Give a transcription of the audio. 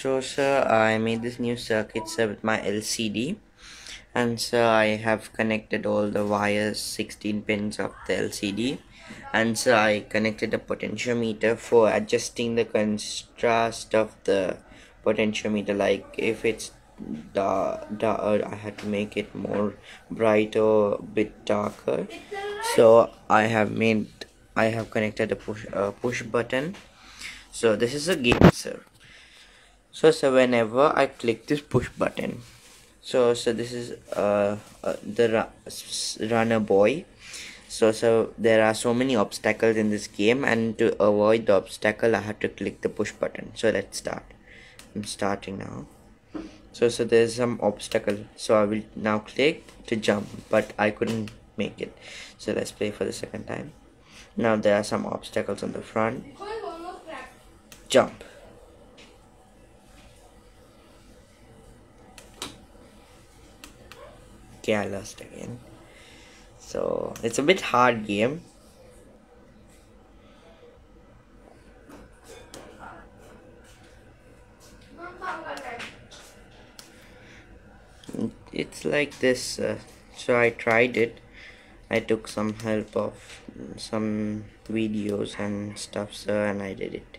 So sir, I made this new circuit sir with my LCD, and sir I have connected all the wires, 16 pins of the LCD, and sir I connected a potentiometer for adjusting the contrast of the potentiometer. Like if it's I had to make it more bright or a bit darker. So I have connected a push button. So this is a game sir. So whenever I click this push button, so this is runner boy. So there are so many obstacles in this game, and to avoid the obstacle I had to click the push button. So let's start. I'm starting now. So there's some obstacle, so I will now click to jump, but I couldn't make it. So let's play for the second time. Now there are some obstacles on the front. Jump. Okay, I lost again. So it's a bit hard game. It's like this. So I tried it. I took some help of some videos and stuff, sir, and I did it.